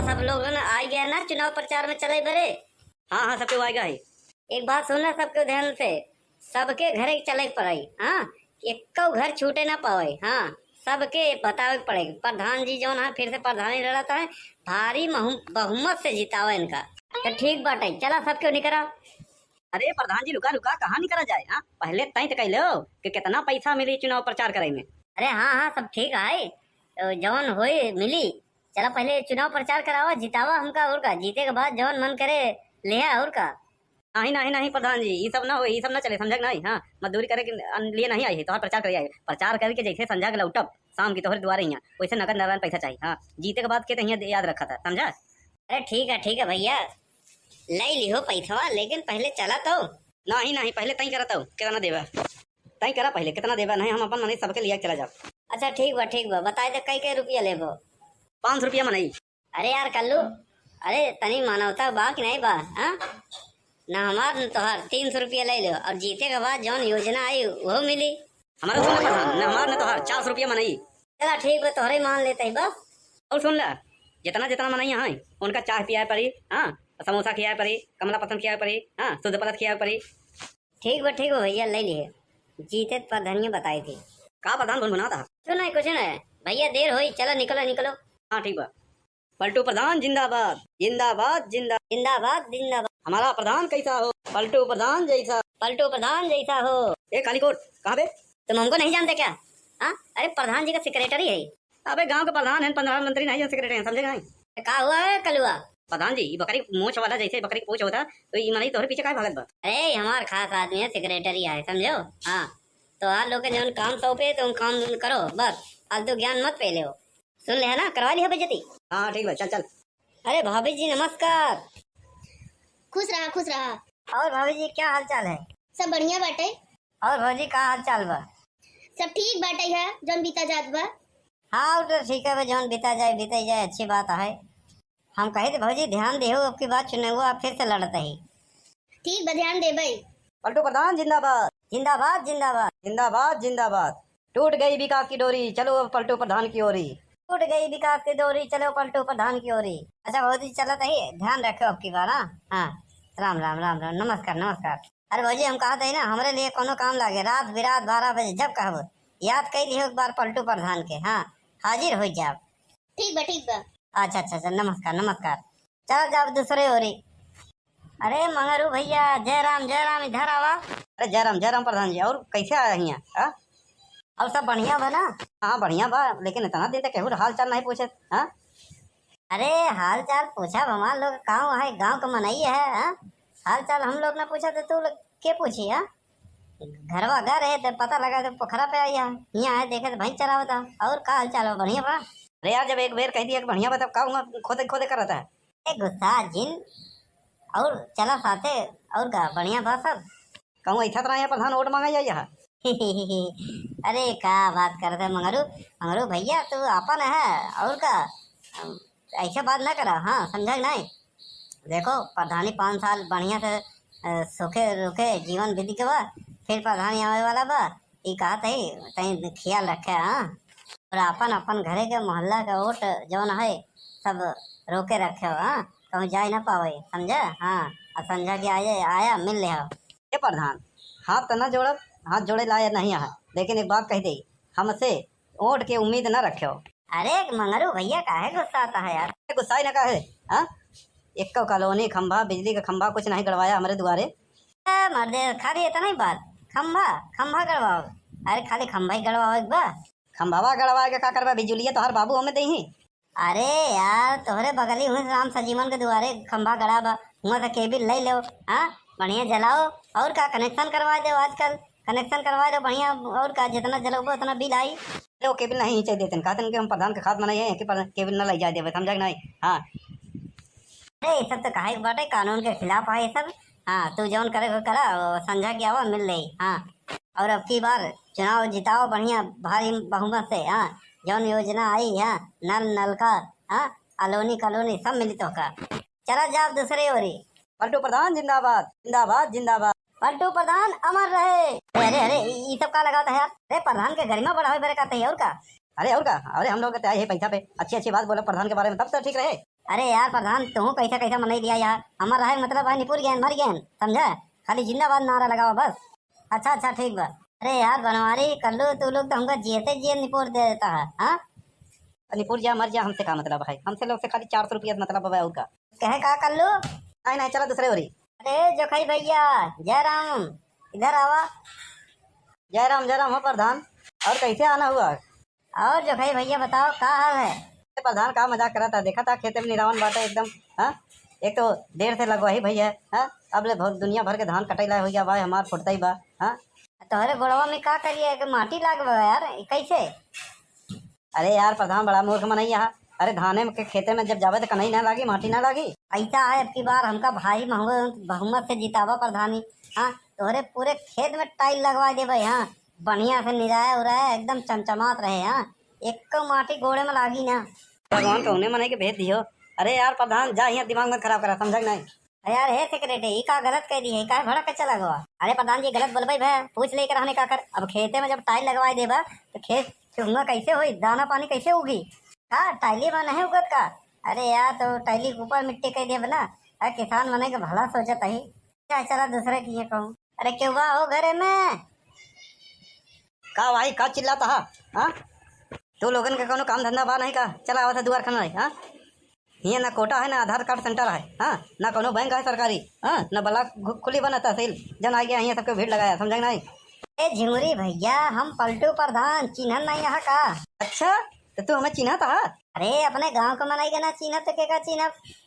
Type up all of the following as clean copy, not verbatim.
सब लोग ना आ गया ना चुनाव प्रचार में चले बरे। हाँ हाँ सबके आएगा है। एक बात सुनना सबके ध्यान से, सबके घरे चले पड़े। हाँ, एक घर छूटे ना पावे। हाँ, सबके बतावे पड़ेगी। प्रधान जी जो है फिर से प्रधानी लड़ता है, भारी बहुमत से जितावे इनका। तो ठीक बाटे, चला सबके निकरा। अरे प्रधान जी रुका रुका, कहाँ निकला जाए। हाँ पहले तय तो कह लो कि कितना पैसा मिली चुनाव प्रचार करे में। अरे हाँ हाँ सब ठीक है, तो जौन होए मिली। चला पहले चुनाव प्रचार करावा, जितावा हमका। और का जीते के बाद जौन मन करे ले और का। नहीं नहीं नहीं प्रधान जी, ये सब ना हो, ये सब ना चले, समझ नहीं। हाँ मजदूरी करे के लिए नहीं आई है, तोहर प्रचार करे आई। प्रचार करके जैसे संझा के लौटब शाम की तोहर द्वारे यहाँ, वैसे नगद नारायण पैसा चाहिए। हाँ जीते के बाद के तो याद रखा था, समझा। अरे ठीक है भैया, ले लिहो पैसा, लेकिन पहले चला तो। नहीं नहीं पहले तय करा तो कितना देवा, तय करा पहले कितना देवा। नहीं हम अपन मनी सबके लिया चला जाओ। अच्छा ठीक बा, बताए तो कई रुपया लेबो। 500 रुपया मनाई। अरे यार कल्लू, अरे तनी मानवता बा कि नहीं बा। हाँ ना हमार न तोहार 300 रुपया ले लो, और जीते के बाद जौन योजना आई वो मिली। हमारा सुन प्रधान, न हमार न तोहार 400 रुपया मनाई। चला ठीक बा, तोहरे मान लेते ही बस। और सुन ला, जितना जितना मनाई है उनका चाय पिया पड़ी। हाँ समोसा खिया पड़ी, कमला पसंद खिया पड़ी। हाँ शुद्ध पलट खिया पड़ी। ठीक बा भैया, ले लिए। जीते प्रधानिया बताई थी। का प्रधान भुनभुना था। कुछ नहीं भैया, देर हुई, चलो निकलो। हाँ ठीक बा। पलटू प्रधान जिंदाबाद जिंदाबाद जिंदाबाद जिंदाबाद जिंदाबाद। हमारा प्रधान कैसा हो, पलटू प्रधान जैसा हो। ए कालीकोट कहाँ बे? तुम हमको नहीं जानते क्या? हाँ, अरे प्रधान जी का सेक्रेटरी है। अबे गांव के प्रधान है, प्रधानमंत्री नहीं, सेक्रेटरी है, समझे नहीं। क्या हुआ है कलुआ? प्रधान जी बकरी मूछ वाला, जैसे बकरी पूछ होता तो ये मनाई तोहरे पीछे काय भागत बा। अरे हमार खास आदमी है, सेक्रेटरी है, समझो। हाँ तो आप लोग के जौन काम सौंपे तुम काम करो बस, फालतू ज्ञान मत पहले हो। सुन ले है ना, करवा ली है बेइज्जती। हाँ ठीक बा, चल चल। अरे भाभी जी नमस्कार। खुश रहा। और भाभी जी क्या हाल चाल है? सब बढ़िया बाटे। और भाजी का हाल चाल बा? सब ठीक बाटे है, जौन बीता जात बा। हाँ तो ठीक है, जौन बीता जाए अच्छी बात है। हम कहे थे भाजी ध्यान देहो, अब की बात चुनेगो आप फिर से लड़ते ही। ठीक बा, ध्यान दे भाई। पलटू प्रधान जिंदाबाद जिंदाबाद जिंदाबाद जिंदाबाद जिंदाबाद। टूट गई विकास की डोरी, चलो अब पलटू प्रधान की ओरी। टूट गई विकास की डोरी, चलो पलटू प्रधान की ओरी। अच्छा भाजी चला ही, ध्यान रखो अब की बार। हाँ राम राम राम राम, नमस्कार। अरे भाजी हम कहा था ना, हमारे लिए कोनो काम लागे, रात बिरात 12 बजे जब कहब याद कर लियो एक बार पलटू प्रधान के। हाँ हाजिर हो जाओ। ठीक बा। अच्छा नमस्कार। चलो जाओ दूसरे ओरी। अरे मंगरू भैया, जय राम इधर आवा। अरे जयराम प्रधान जी, और कैसे आया यहाँ? और सब बढ़िया बा ना? हाँ बढ़िया बा, लेकिन इतना दिन तक केहू हाल चाल नहीं पूछे। हाँ अरे हाल चाल पूछा, हमार लोग गाँव है, गाँव का मनई है। हाँ हाल चाल हम लोग ना पूछा तो तू लोग के पूछी? हाँ घरवा घर है तो पता लगा तो पोखरा पे आई यहाँ है, देखे तो भाई चला था। और का हाल चाल हो? बढ़िया बा। अरे यार जब एक बेर कह दिया बढ़िया बा, तब का खोदे कर रहा है। गुस्सा जिन और चला साथे, और का बढ़िया बा सब। कहूँ ऐसा तरह प्रधान वोट मांगा जाए यहाँ। अरे का बात करते मंगरू भैया, तू अपन है और का, ऐसा बात ना करा। हाँ समझा नहीं? देखो प्रधानी 5 साल बढ़िया से सूखे रुखे जीवन बीती के बाद फिर प्रधानी आवे वाला बा। ये कहा तही ख्याल रखे। हाँ और अपन घरे के मोहल्ला का वोट जौन है सब रोके रखे हो। हाँ कहूँ जा ना पावे, समझा। हाँ और समझा के आया मिल ले। ये प्रधान हाथ तो न जोड़ब, हाथ जोड़े लाया नहीं यहाँ, लेकिन एक बात कह दे, हमसे वोट के उम्मीद न रखो। अरे मंगरू भैया काहे गुस्सा आता है यार? गुस्सा ही न कहे। हाँ एक कॉलोनी खंभा, बिजली का खंभा कुछ नहीं गड़वाया हमारे द्वारे। मर्दे खाली इतना ही बात, खंभा गड़वाओ? अरे खाली खंभा ही गड़वाओ एक बार? खंभावा गड़वा के का करवा, बिजुलिया तो हर बाबू हमें दे ही। अरे यार तोहरे बगली हुए राम सजीवन के द्वारे खंभा गड़ा बा, हुआ तो केबिल ले लो। हाँ बढ़िया जलाओ, और का कनेक्शन करवा दो, आजकल कनेक्शन करवा दो बढ़िया। और का जितना जलोगे उतना बिल आई। वो केबिल नहीं चाहिए देते, कहते हम प्रधान के खाद मनाई है कि केबिल न लग जाए देवे, समझा नहीं। हाँ अरे ये सब तो कहा बाटे कानून के खिलाफ है ये सब। हाँ तू जौन करे वो करा, समझा के आवा मिल रही। हाँ और अब की बार चुनाव जिताओ बढ़िया भारी बहुमत से। हाँ जौन योजना आई है, नल का, हाँ कॉलोनी सब मिली तो का। चला जाओ दूसरे ओरी। पलटू प्रधान जिंदाबाद जिंदाबाद जिंदाबाद। पलटू प्रधान अमर रहे। अरे ये सब का लगा था यार? अरे प्रधान के घर में बड़ा हो बड़े का और का। अरे हम लोग है पैसा पे अच्छी बात बोलो प्रधान के बारे में, तब तो ठीक रहे। अरे यार प्रधान तू कैसा कैसा मनई दिया यार, हमारा है मतलब है निपुर गए मर गए, समझा? खाली जिंदाबाद नारा लगाओ बस। अच्छा अच्छा ठीक बा। अरे यार बनवारी कल्लू तू लोग तो हमको जीते जी निपुर दे देता है। हाँ निपुर जा मर जा, हमसे का मतलब है? हमसे लोग से खाली 400 रुपया मतलब है उनका। कहे का कल्लू? नहीं नहीं चला दूसरे ओरी। अरे जोखई भैया जय राम, इधर आवा। जय राम हो प्रधान। और कैसे आना हुआ? और जोखई भैया बताओ का हाल है? प्रधान का मजाक करा था, देखा था खेते में निरावन बाटे एकदम। हाँ एक तो देर से लगवा ही भैया। हाँ अब ले बहुत दुनिया भर के धान कटई ला हो गया भाई, हमार फुटता ही बा। हाँ तोहरे गोड़वा में का करिए कि माटी लाग यार कैसे? अरे यार प्रधान बड़ा मूर्ख मनई यहाँ। अरे धाने के खेते में जब जावे तो कनई ना लागी, माटी ना लागी। ऐसा है अब की बार हमका भाई बहुमत से जितावा प्रधानी। हाँ तोहरे पूरे खेत में टाइल लगवा दे भाई। हाँ बढ़िया से निराया उराया एकदम चमचमात रहे। हाँ एक माटी गोड़े में लागी ना। भगवान को उन्हें मनाई के भेज दियो। अरे यार प्रधान जा, यहाँ दिमाग मत खराब करा, समझ नहीं? यार हे सेक्रेटरी का गलत कह दी है, का भड़क के चला गवा। अरे प्रधान जी गलत बोलबई भैया, पूछ लेकर हमने का कर। अब खेते में जब टाइल लगवाई देबा तो खेत चुंगा कैसे होई, दाना पानी कैसे उगी? हाँ टाइली में नहीं उगत का? अरे यार तो टाइली के ऊपर मिट्टी कह देब ना। अरे किसान मने के भला सोचत ही क्या, चला दूसरे की ये कहूँ। अरे क्यों बा हो घरे में? का भाई का चिल्लाता हा? हाँ तू लोगन के कोनो काम धंधा बा नहीं का? चला आवा था दुआर खाना है। हाँ यहाँ ना कोटा है ना आधार कार्ड सेंटर है। हाँ ना कोनो बैंक है सरकारी। हाँ ना ब्लॉक खुली बना तहसील जन आ गया यहाँ सबके भीड़ लगाया, समझ नहीं? ए झिमुरी भैया हम पलटू प्रधान, चिन्हन नहीं यहाँ का। अच्छा तो तू हमें चिन्हा था? अरे अपने गांव को मनाई ना चिन्ह तो के का चिन्ह।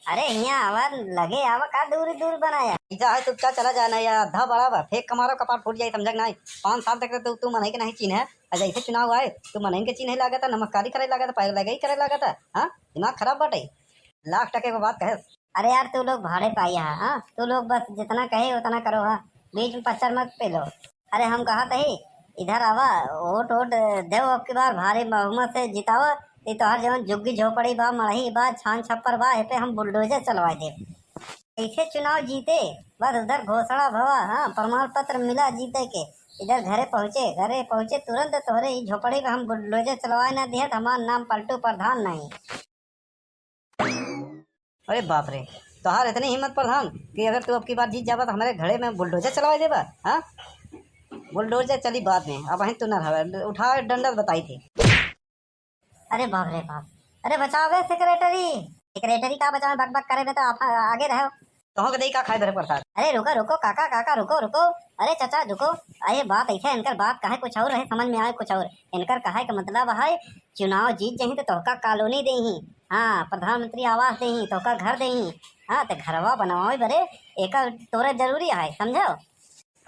अरे यहाँ आवा लगे आवा का दूर दूर बनाया। ऐसा है तो क्या चला जाना यार, आधा बड़ा बा फेंक कमारो कपार फूट जाए, समझ नहीं? 5 साल तक तो तू मनाई के नहीं चिन्ह है। जैसे चुनाव आए तू मनाई के चिन्ह लगा था, नमस्कारी करे लगा था, पैर लगे ही करे लगा था। हाँ दिमाग खराब बटे, लाख टके को बात कहे। अरे यार तू लोग भाड़े पाई है। हाँ तू लोग बस जितना कहे उतना करो। हाँ बीच में पत्थर मत पे लो। अरे हम कहा थे इधर आवा वोट वोट देव अब की बार भारी बहुमत से जिताओ। ये तो हर जगह झुग्गी झोपड़ी बा मड़ही बा छान छप्पर बा, पे हम बुलडोजर चलवा दे। ऐसे चुनाव जीते बस उधर घोषणा भवा। हाँ प्रमाण पत्र मिला जीते के, इधर घरे पहुँचे तुरंत तोहरे ही झोपड़ी पे हम बुलडोजर चलवाए ना दिया। हमारा नाम पलटू प्रधान नहीं। अरे बाप रे, तोहार इतनी हिम्मत प्रधान कि अगर तू अब की बार जीत जावा तो हमारे घड़े में बुलडोजर चलवा देबा? हाँ बुलडोजर चली बाद में, अब वहीं तू ना रहा, उठा डंडल बताई थी। अरे बाप रे बाप। अरे बचाओ बे सेक्रेटरी का बचाओ, बक बक करे तो आप आगे रहो। तो के दे का खाए धरे प्रसाद। अरे रुको रुको काका रुको। अरे चाचा रुको। अरे बात ऐसा है, इनकर बात कहे कुछ और है, समझ में आए कुछ और। इनकर कहे का मतलब है चुनाव जीत जाही तो तोहका कॉलोनी देही। हाँ प्रधानमंत्री आवास देही, तोहका घर देही। हाँ तो घरवा बनवाओ बरे एक तोरे जरूरी है, समझो?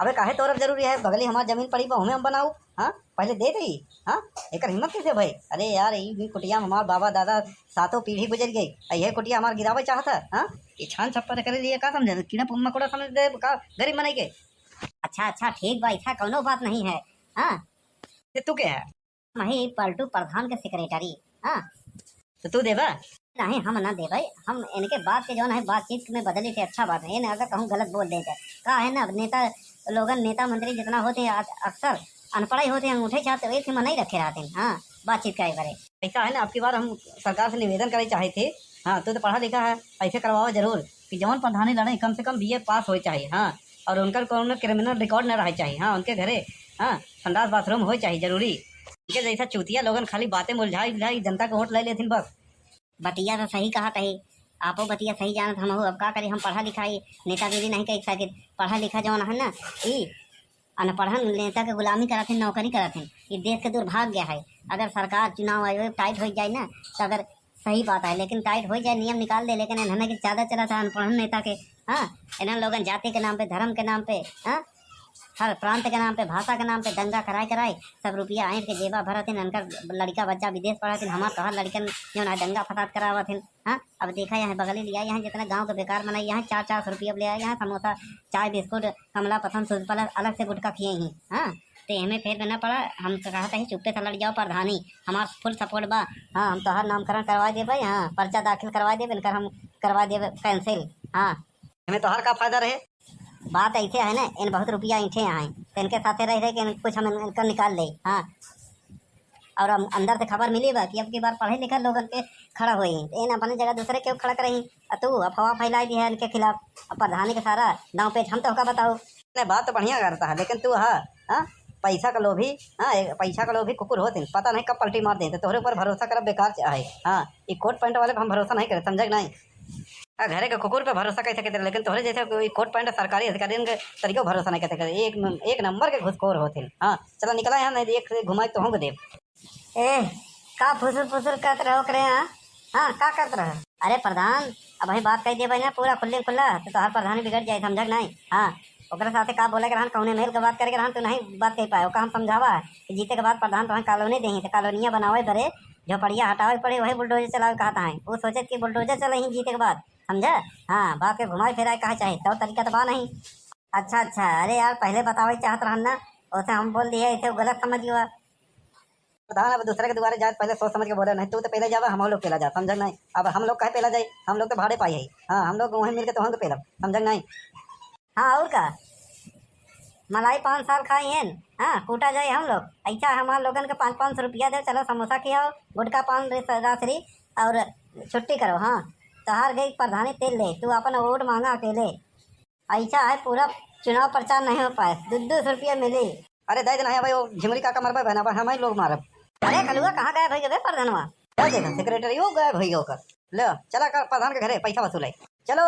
अबे काहे तोरब जरूरी है? बगली हमार जमीन पड़ी बा, हम बनाऊ। हाँ पहले दे दी। हाँ एक हिम्मत कैसे भाई? अरे यार ये कुटिया हमार बाबा दादा सातों पीढ़ी गुजर गई, ये कुटिया हमार गिरावे चाहता। हाँ ये छान छप्पर करे लिए का समझे? कीड़ा मकोड़ा समझ दे का गरीब बनाई के? अच्छा ठीक बा, ऐसा कोनो बात नहीं है। हाँ तू क्या है? वही पलटू प्रधान के सेक्रेटरी। हाँ तो तू देबा? नहीं हम ना दे भाई, हम इनके बात के जो है बातचीत में बदली थे। अच्छा बात है, अगर कहूँ गलत बोल देते का है ना। नेता मंत्री जितना होते हैं अक्सर अनपढ़ ही होते हैं, अंगूठे चाहते वही मन नहीं रखे रहते हैं। हाँ बातचीत क्या करे। ऐसा है ना, आपकी बार हम सरकार से निवेदन करे चाहे थे। हाँ तू तो पढ़ा लिखा है, ऐसे करवाओ जरूर कि जौन प्रधानी लड़े कम से कम BA पास हो चाहिए। हाँ और उनका कोनो क्रिमिनल रिकॉर्ड न रहे चाहिए। हाँ उनके घरे हाँ संडास बाथरूम हो चाहिए जरूरी। उनके जैसा चूतिया लोगन खाली बातें मुलझाई जनता को वोट ले लेथिन बस। बतिया तो सही कहा कही, आपो बतिया सही जानत हम। अब का करी, हम पढ़ा लिखा ही नेतागिरी नहीं कह सके। पढ़ा लिखा जौन है ना ई अनपढ़न नेता के गुलामी कराथिन, नौकरी कराथिन। ये देश के दुर्भाग्य गया है। अगर सरकार चुनाव आयोग टाइट हो जाए ना तो अगर सही बात है, लेकिन टाइट हो जाए नियम निकाल दे, लेकिन इन्होंने की ज़्यादा चला था अनपढ़ नेता के। हाँ इन्होंने लोगन जाति के नाम पे, धर्म के नाम पे, हाँ हर प्रांत के नाम पे, भाषा के नाम पे दंगा कराए सब रुपया आँट के जेबा भरथिन। इनकर लड़का बच्चा विदेश पढ़ाथिन, हमार तोहर लड़कन जो ना दंगा फसाद करावथिन। हाँ अब देखा यहाँ बगली लिया, यहाँ जितना गांव के बेकार बनाई, यहाँ 400 रुपया ले आए। यहाँ समोसा चाय बिस्कुट कमला पसंद सूद पर अलग से गुटका किए ही। हाँ तो हमें फिर करना पड़ा। हम कहा था चुप्पे से लड़ जाओ प्रधानी, हमारा फुल सपोर्ट बा। हाँ हम तोहर नामकरण करवा दे भाई। हाँ पर्चा दाखिल करवा दे, इनकर हम करवा दे कैंसिल। हाँ हमें तोहर का फायदा रहे? बात ऐसे है ना, इन बहुत रुपया ऐठे आए तो इनके साथे रह के कुछ हम इनका निकाल ले। हाँ और अंदर से खबर मिली बा कि अब की बार पढ़े लिखे लोगन के खड़ा हुई इन अपने जगह दूसरे के खड़ा करही। तू अफवाह फैलाई दी है इनके खिलाफ। अब प्रधानी के सारा दांव पेच हम तो का बताओ। नहीं बात तो बढ़िया करता है, लेकिन तू हाँ पैसा का लोभी, हाँ पैसा का लोभी कुकुर होते पता नहीं कब पलटी मार देते। तोहरे ऊपर भरोसा कर बेकार है। हाँ ये कोट पैंट वाले पर हम भरोसा नहीं करे, समझे नहीं। घरे के कुकुर पे भरोसा कैसे करते, लेकिन तोहरे जैसे कोई कोट पैंट सरकारी अधिकारी के तरीके भरोसा नहीं करते। एक नंबर के घुसखोर होते। हाँ चलो निकला यहाँ, नहीं एक घुमाई तो होंगे देव। ए का फुसुर फुसुर करते रहो करे। हाँ का करते रहो। अरे प्रधान अब वही बात कह दिए भाई ना पूरा खुले खुला तो तोहार प्रधानी बिगड़ जाए, समझ नहीं। हाँ ओकरे साथे का बोले के रहन कौने मेल के बात करे के रहन तू नहीं बात कह पाए। हम समझावा कि जीते के बाद प्रधान तुम्हें कॉलोनी देही तो कॉलोनियाँ बनावे बरे झोपड़िया हटावे पड़े वही बुलडोजर चलावे कहता है। वो सोचे कि बुलडोजर चले ही जीते के बाद, समझा। हाँ बात के घुमाए फिराए कहा चाहे तो तरीका तो बा नहीं। अच्छा अरे यार पहले बतावे चाहत रहन ना, उसे हम बोल दिए इसे गलत समझ गया। प्रधान अब दूसरे के द्वारे जाए पहले सोच समझ के बोले, नहीं तू तो पहले जावा हम लोग पहला जा, समझ नहीं। अब हम लोग कहे पहला जाए, हम लोग तो भाड़े पाई है। हाँ हम लोग वहीं मिलकर तो हम पहला, समझ नहीं। हाँ और का मलाई 5 साल खाई हैं। हाँ कूटा जाए हम लोग ऐसा हमारे लोगन के 500 रुपया दे चलो समोसा खियाओ गुटका पान रासरी और छुट्टी करो। हाँ तहार गई प्रधानी तेल ले तू अपन वोट मांगा अकेले। ऐसा है पूरा चुनाव प्रचार नहीं हो पाए 200 रुपया मिली। अरे दे देना है भाई, वो झिमरी काका मरबा बहना हम ही लोग मारब। अरे कलुआ कहाँ गए भाई गए प्रधानवा। क्या देखा सेक्रेटरी हो गए भैया होकर ले चला कर प्रधान के घरे पैसा वसूले चलो।